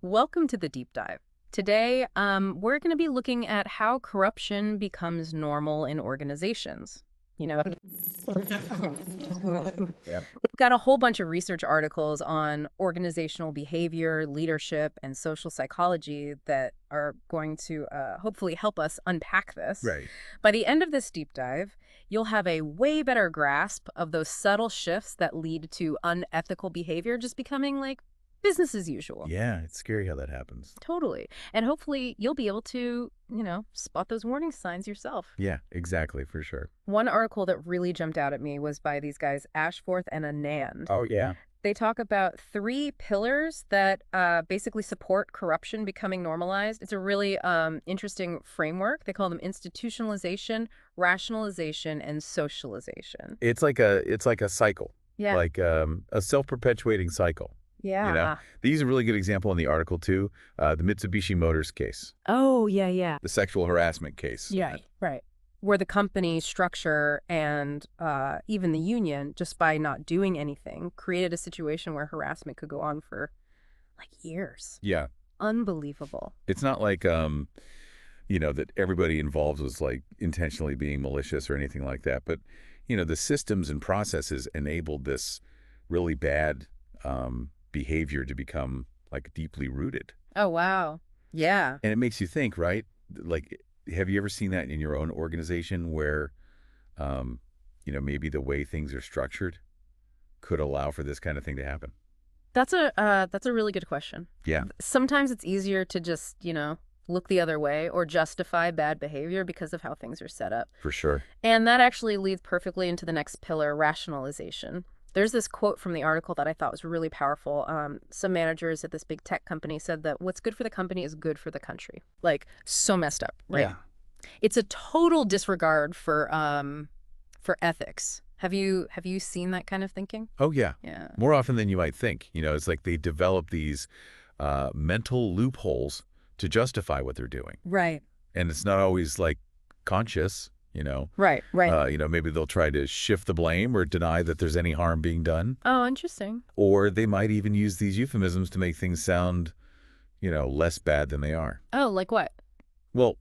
Welcome to the deep dive. Today, we're going to be looking at how corruption becomes normal in organizations. You know, Yeah. we've got a whole bunch of research articles on organizational behavior, leadership, and social psychology that are going to hopefully help us unpack this. Right. By the end of this deep dive, you'll have a way better grasp of those subtle shifts that lead to unethical behavior just becoming like business as usual. Yeah, it's scary how that happens. Totally. And hopefully you'll be able to, spot those warning signs yourself. Yeah, exactly, for sure. One article that really jumped out at me was by these guys, Ashforth and Anand. Oh, yeah. They talk about three pillars that basically support corruption becoming normalized. It's a really interesting framework. They call them institutionalization, rationalization, and socialization. It's like a cycle. Yeah. Like a self-perpetuating cycle. Yeah. They use a really good example in the article too, the Mitsubishi Motors case, Oh, yeah. the sexual harassment case. Yeah, right. Where the company structure and even the union, just by not doing anything, created a situation where harassment could go on for like years. Yeah. Unbelievable. It's not like that everybody involved was like intentionally being malicious or anything like that, but the systems and processes enabled this really bad behavior to become like deeply rooted. Oh, wow. Yeah. And it makes you think, right? Like, have you ever seen that in your own organization where, maybe the way things are structured could allow for this kind of thing to happen? That's a really good question. Yeah, Sometimes it's easier to just, look the other way or justify bad behavior because of how things are set up. for sure. And that actually leads perfectly into the next pillar, rationalization. There's this quote from the article that I thought was really powerful. Some managers at this big tech company said that what's good for the company is good for the country. Like, so messed up, right? Yeah. It's a total disregard for ethics. Have you seen that kind of thinking? Oh, yeah. Yeah. More often than you might think. It's like they develop these mental loopholes to justify what they're doing. Right. And it's not always like conscious. Right. Maybe they'll try to shift the blame or deny that there's any harm being done. Oh, interesting. Or they might even use these euphemisms to make things sound, less bad than they are. Oh, like what? Well,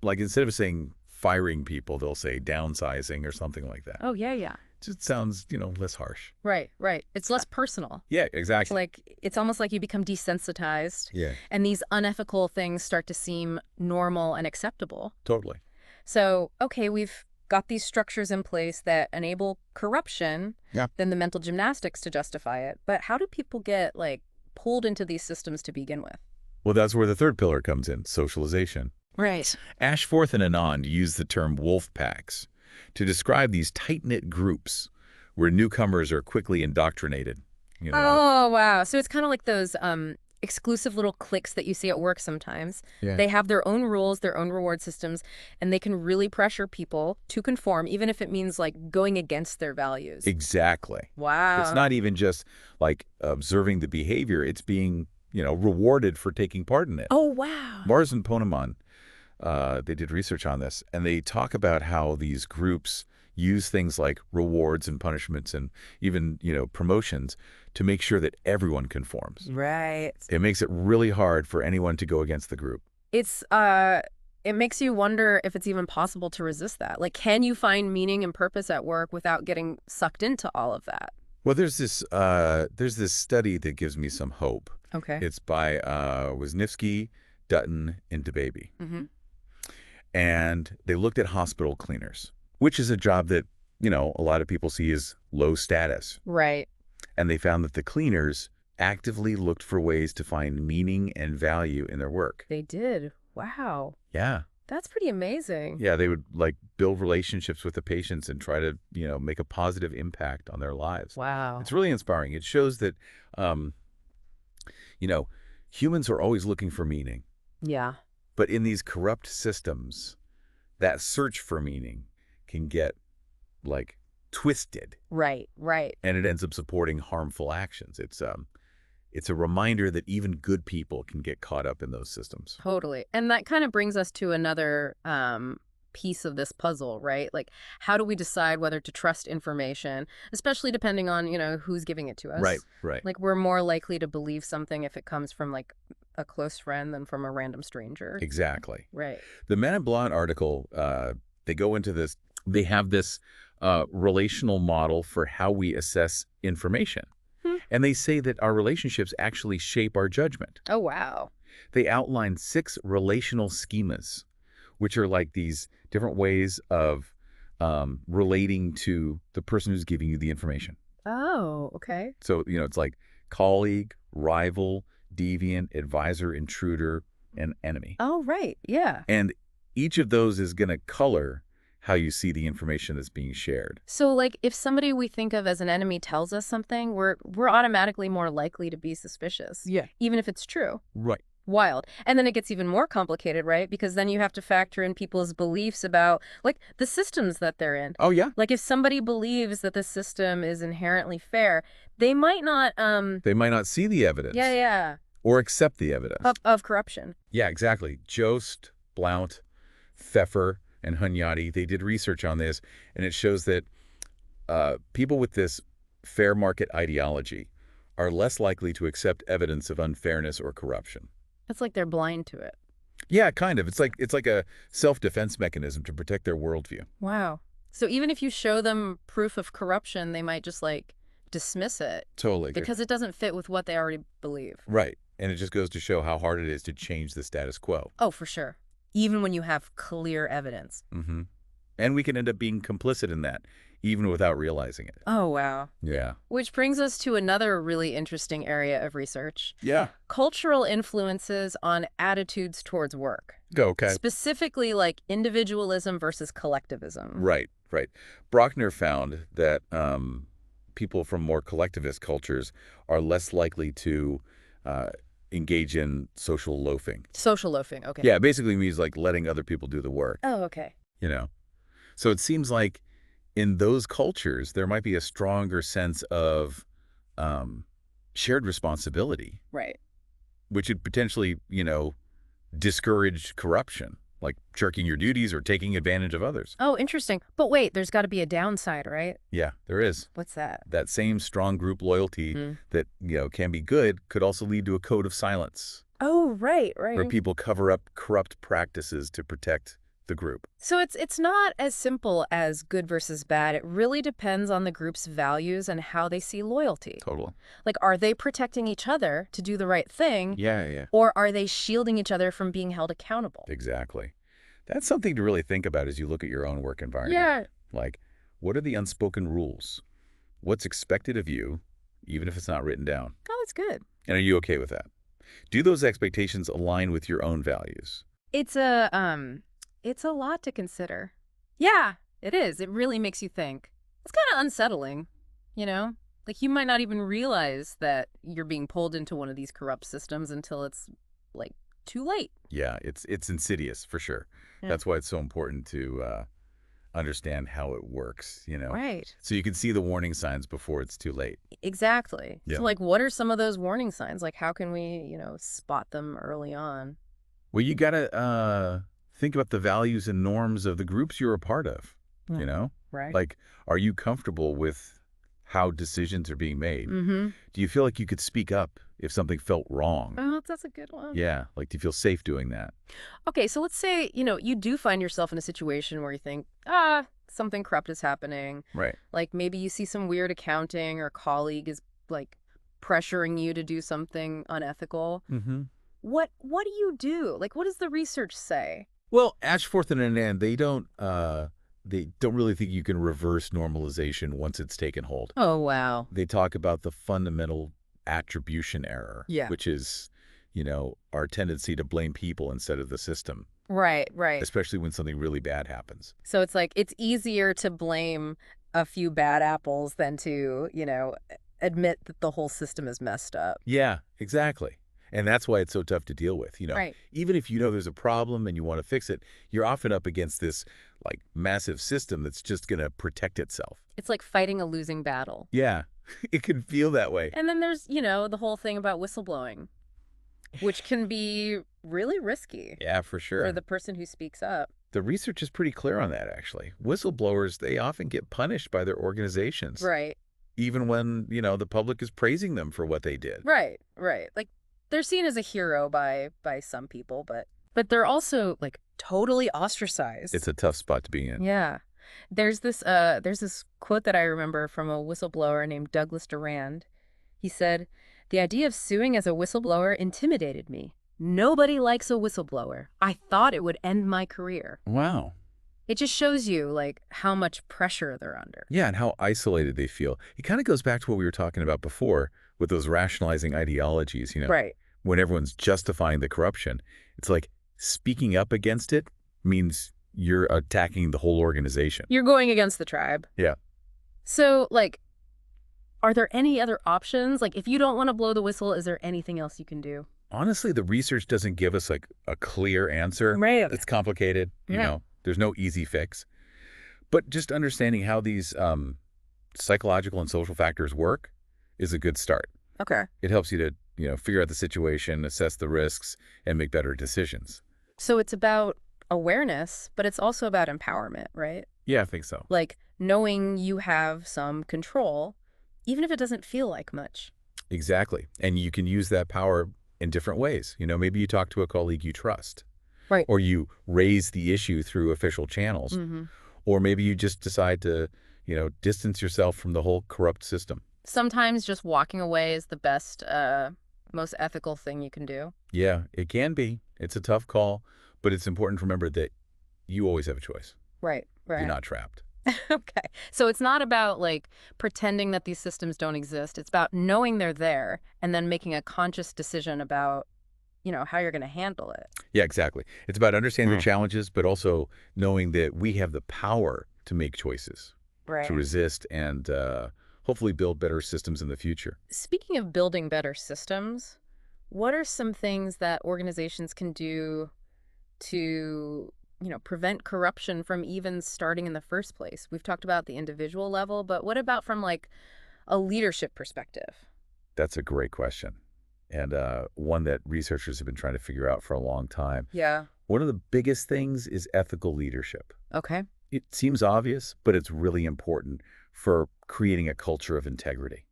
like instead of saying firing people, they'll say downsizing or something like that. Oh, yeah. It just sounds, less harsh. Right. It's less personal. Yeah, exactly. Like, it's almost like you become desensitized. Yeah, And these unethical things start to seem normal and acceptable. totally. So, okay, we've got these structures in place that enable corruption, Yeah. then the mental gymnastics to justify it. But how do people get, like, pulled into these systems to begin with? Well, that's where the third pillar comes in, socialization. Right. Ashforth and Anand use the term wolf packs to describe these tight-knit groups where newcomers are quickly indoctrinated. Oh, wow. So it's kind of like those exclusive little cliques that you see at work sometimes. Yeah. They have their own rules, their own reward systems, and they can really pressure people to conform, even if it means, like, going against their values. Exactly. Wow. It's not even just like observing the behavior. It's being, rewarded for taking part in it. Oh, wow. Mars and Ponemon, they did research on this, and they talk about how these groups use things like rewards and punishments and even, promotions to make sure that everyone conforms. Right. It makes it really hard for anyone to go against the group. It makes you wonder if it's even possible to resist that. Like, can you find meaning and purpose at work without getting sucked into all of that? Well, there's this study that gives me some hope. Okay. It's by Wisniewski, Dutton, and DeBaby. Mm-hmm. And they looked at hospital cleaners, which is a job that, a lot of people see as low status. Right. And they found that the cleaners actively looked for ways to find meaning and value in their work. They did. Wow. Yeah. That's pretty amazing. Yeah, they would like build relationships with the patients and try to, make a positive impact on their lives. Wow. It's really inspiring. It shows that, humans are always looking for meaning. Yeah. But in these corrupt systems, that search for meaning can get, like, twisted. Right. And it ends up supporting harmful actions. It's a reminder that even good people can get caught up in those systems. Totally. And that kind of brings us to another piece of this puzzle, right? Like, how do we decide whether to trust information, especially depending on, who's giving it to us? Right. Like, we're more likely to believe something if it comes from, like, a close friend than from a random stranger. Exactly. Right. The Men in Black article, they go into this, they have this relational model for how we assess information. Hmm. And they say that our relationships actually shape our judgment. Oh, wow. They outline 6 relational schemas, which are like these different ways of relating to the person who's giving you the information. Oh, okay. So, it's like colleague, rival, deviant, advisor, intruder, and enemy. Oh, right. Yeah. And each of those is going to color how you see the information that's being shared. So, like, if somebody we think of as an enemy tells us something, we're automatically more likely to be suspicious. Yeah. Even if it's true. Right. Wild. And then it gets even more complicated, right? Because then you have to factor in people's beliefs about, like, the systems that they're in. Oh, yeah. Like, if somebody believes that the system is inherently fair, they might not, They might not see the evidence. yeah, Or accept the evidence. of corruption. Yeah, exactly. Jost, Blount, Pfeffer, and Hunyadi, they did research on this, and it shows that people with this fair market ideology are less likely to accept evidence of unfairness or corruption. It's like they're blind to it. Yeah, kind of. It's like a self-defense mechanism to protect their worldview. Wow. So even if you show them proof of corruption, they might just, like, dismiss it Totally. because it doesn't fit with what they already believe. Right. And it just goes to show how hard it is to change the status quo. Oh, for sure. Even when you have clear evidence. Mm-hmm. And we can end up being complicit in that, even without realizing it. Oh, wow. Yeah. Which brings us to another really interesting area of research. Yeah. Cultural influences on attitudes towards work. Go, okay. Specifically, like, individualism versus collectivism. Right, right. Brockner found that people from more collectivist cultures are less likely to engage in social loafing. Social loafing, okay. Yeah, basically means like letting other people do the work, Oh, okay. you know. So it seems like in those cultures, there might be a stronger sense of shared responsibility, Right. which would potentially, discourage corruption, like jerking your duties or taking advantage of others. Oh, interesting. But wait, there's got to be a downside, right? Yeah, there is. What's that? That same strong group loyalty that, can be good could also lead to a code of silence Oh, right. where people cover up corrupt practices to protect the group. So it's not as simple as good versus bad. It really depends on the group's values and how they see loyalty. Totally. Like, are they protecting each other to do the right thing? Yeah. Or are they shielding each other from being held accountable? Exactly. That's something to really think about as you look at your own work environment. Yeah. Like, what are the unspoken rules? What's expected of you, even if it's not written down? Oh, that's good. And are you okay with that? Do those expectations align with your own values? It's a lot to consider. Yeah, it is. It really makes you think. It's kind of unsettling, you know? Like, you might not even realize that you're being pulled into one of these corrupt systems until it's, like, too late. Yeah, it's insidious for sure. Yeah. That's why it's so important to understand how it works, Right. So you can see the warning signs before it's too late. Exactly. Yeah. So, like, what are some of those warning signs? Like, how can we, spot them early on? Well, you got to think about the values and norms of the groups you're a part of, Right. Like, are you comfortable with how decisions are being made? Mm-hmm. Do you feel like you could speak up if something felt wrong? Oh, that's a good one. Yeah, like, do you feel safe doing that? Okay, so let's say, you do find yourself in a situation where you think, something corrupt is happening. Right. Like, maybe you see some weird accounting or colleague is, like, pressuring you to do something unethical. Mm-hmm. What do you do? Like, what does the research say? Well, Ashforth and Anand, they don't really think you can reverse normalization once it's taken hold. Oh, wow. They talk about the fundamental attribution error, Yeah. which is, our tendency to blame people instead of the system, Right. especially when something really bad happens. So it's like, it's easier to blame a few bad apples than to, admit that the whole system is messed up. Yeah, exactly. And that's why it's so tough to deal with, Right. Even if there's a problem and you want to fix it, you're often up against this, like, massive system that's just going to protect itself. It's like fighting a losing battle. Yeah, it can feel that way. And then there's, the whole thing about whistleblowing, which can be really risky Yeah, for sure. for the person who speaks up. The research is pretty clear on that, actually. Whistleblowers, they often get punished by their organizations. Right. Even when, the public is praising them for what they did. Right. Like, They're seen as a hero by some people, but they're also like totally It's ostracized. a tough spot to be in. Yeah. There's this quote that I remember from a whistleblower named Douglas Durand. He said, "The idea of suing as a whistleblower intimidated me. Nobody likes a whistleblower. I thought it would end my career." Wow. It just shows you like how much pressure they're under. Yeah, and how isolated they feel. It kind of goes back to what we were talking about before with those rationalizing ideologies, Right. when everyone's justifying the corruption. It's like speaking up against it means you're attacking the whole organization. You're going against the tribe. Yeah. So, like, are there any other options? Like, if you don't want to blow the whistle, is there anything else you can do? Honestly, the research doesn't give us like a clear answer. Right. It's complicated, Yeah. There's no easy fix. But just understanding how these psychological and social factors work is a good start. Okay. It helps you to, figure out the situation, assess the risks, and make better decisions. So it's about awareness, but it's also about empowerment, right? Yeah, I think so. Like knowing you have some control, even if it doesn't feel like much. Exactly. And you can use that power in different ways. Maybe you talk to a colleague you trust, Right. or you raise the issue through official channels, Mm-hmm. or maybe you just decide to, distance yourself from the whole corrupt system. Sometimes just walking away is the best, most ethical thing you can do. Yeah, it can be. It's a tough call, but it's important to remember that you always have a choice. Right. You're Right. not trapped. Okay. So it's not about like pretending that these systems don't exist. It's about knowing they're there and then making a conscious decision about, how you're going to handle it. Yeah, exactly. It's about understanding the Mm. challenges, but also knowing that we have the power to make choices, to Right. resist, and hopefully build better systems in the future. Speaking of building better systems, what are some things that organizations can do to, prevent corruption from even starting in the first place? We've talked about the individual level, but what about from like a leadership perspective? That's a great question, and one that researchers have been trying to figure out for a long time. Yeah. One of the biggest things is ethical leadership. Okay. It seems obvious, but it's really important for creating a culture of integrity.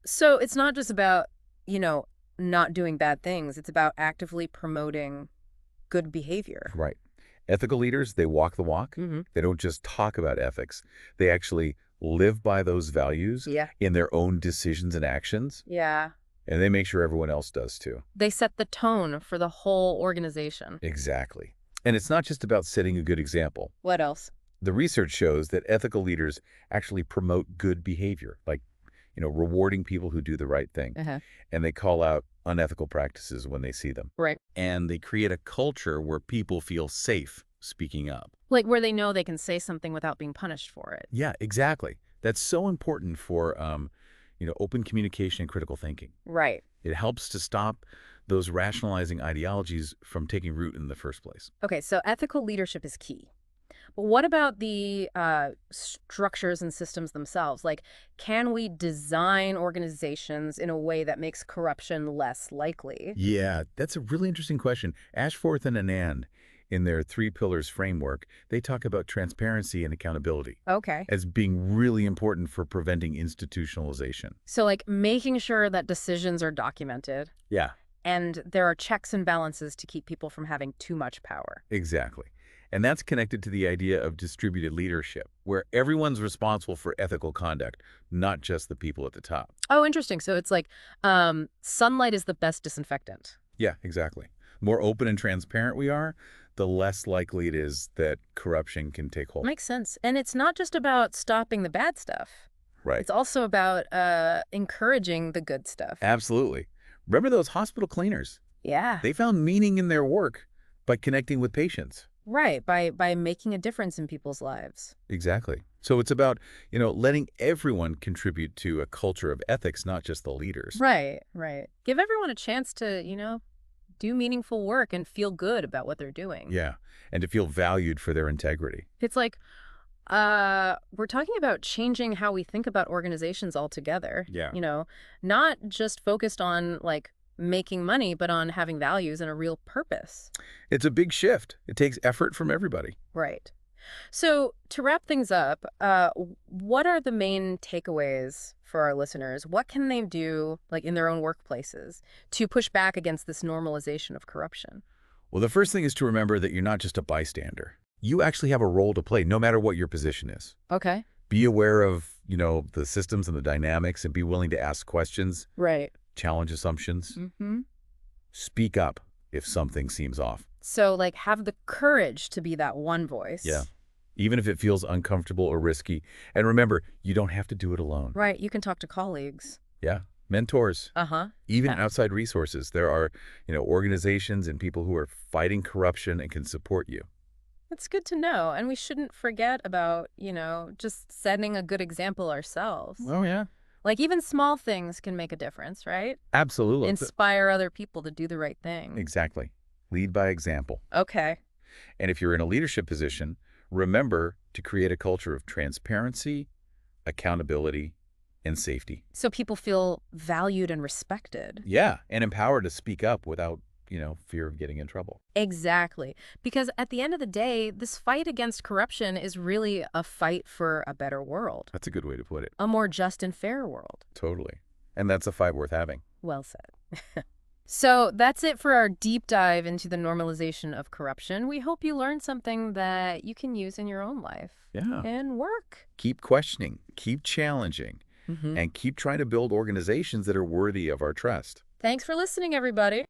So it's not just about, you know, not doing bad things. It's about actively promoting good behavior. Right. Ethical leaders, they walk the walk. Mm-hmm. They don't just talk about ethics. They actually live by those values Yeah. in their own decisions and actions, Yeah. and they make sure everyone else does too. They set the tone for the whole organization. Exactly. And it's not just about setting a good example. What else? The research shows that ethical leaders actually promote good behavior, like, rewarding people who do the right thing. Uh-huh. And they call out unethical practices when they see them. Right. And they create a culture where people feel safe speaking up. Like where they know they can say something without being punished for it. Yeah, exactly. That's so important for, open communication and critical thinking. Right. It helps to stop those rationalizing ideologies from taking root in the first place. Okay, so ethical leadership is key. But what about the structures and systems themselves? Like, can we design organizations in a way that makes corruption less likely? Yeah, that's a really interesting question. Ashforth and Anand, in their 3 pillars framework, they talk about transparency and accountability Okay. as being really important for preventing institutionalization. So, like, making sure that decisions are documented Yeah, and there are checks and balances to keep people from having too much power. exactly. And that's connected to the idea of distributed leadership, where everyone's responsible for ethical conduct, not just the people at the top. Oh, interesting. So it's like sunlight is the best disinfectant. Yeah, exactly. The more open and transparent we are, the less likely it is that corruption can take hold. Makes sense. And it's not just about stopping the bad stuff. Right. It's also about encouraging the good stuff. Absolutely. Remember those hospital cleaners? Yeah. They found meaning in their work by connecting with patients. Right. By making a difference in people's lives. Exactly. So it's about, letting everyone contribute to a culture of ethics, not just the leaders. Right. Right. Give everyone a chance to, do meaningful work and feel good about what they're doing. Yeah. And to feel valued for their integrity. It's like we're talking about changing how we think about organizations altogether. Yeah. Not just focused on like making money, but on having values and a real purpose. It's a big shift. It takes effort from everybody. Right. So, to wrap things up, what are the main takeaways for our listeners? What can they do, like in their own workplaces, to push back against this normalization of corruption? Well, the first thing is to remember that you're not just a bystander. You actually have a role to play, no matter what your position is. Okay. Be aware of, the systems and the dynamics and be willing to ask questions, Right. challenge assumptions. Mm-hmm. Speak up if something seems off. So, like, have the courage to be that one Yeah. voice. Even if it feels uncomfortable or risky. And remember, you don't have to do it alone. Right. You can talk to colleagues. Yeah. Mentors, Uh-huh. even Yeah. outside resources. There are, organizations and people who are fighting corruption and can support you. That's good to know. And we shouldn't forget about, just setting a good example ourselves. Oh, yeah. Like, even small things can make a difference, right? Absolutely. Inspire other people to do the right thing. Exactly. Lead by example. Okay. And if you're in a leadership position, remember to create a culture of transparency, accountability, and safety. So people feel valued and respected. Yeah, and empowered to speak up without, fear of getting in trouble. Exactly. Because at the end of the day, this fight against corruption is really a fight for a better world, That's a good way to put it. a more just and fair world. Totally. And that's a fight worth having. Well said. So that's it for our deep dive into the normalization of corruption. We hope you learned something that you can use in your own life Yeah. and work. Keep questioning, keep challenging, Mm-hmm. and keep trying to build organizations that are worthy of our trust. Thanks for listening, everybody.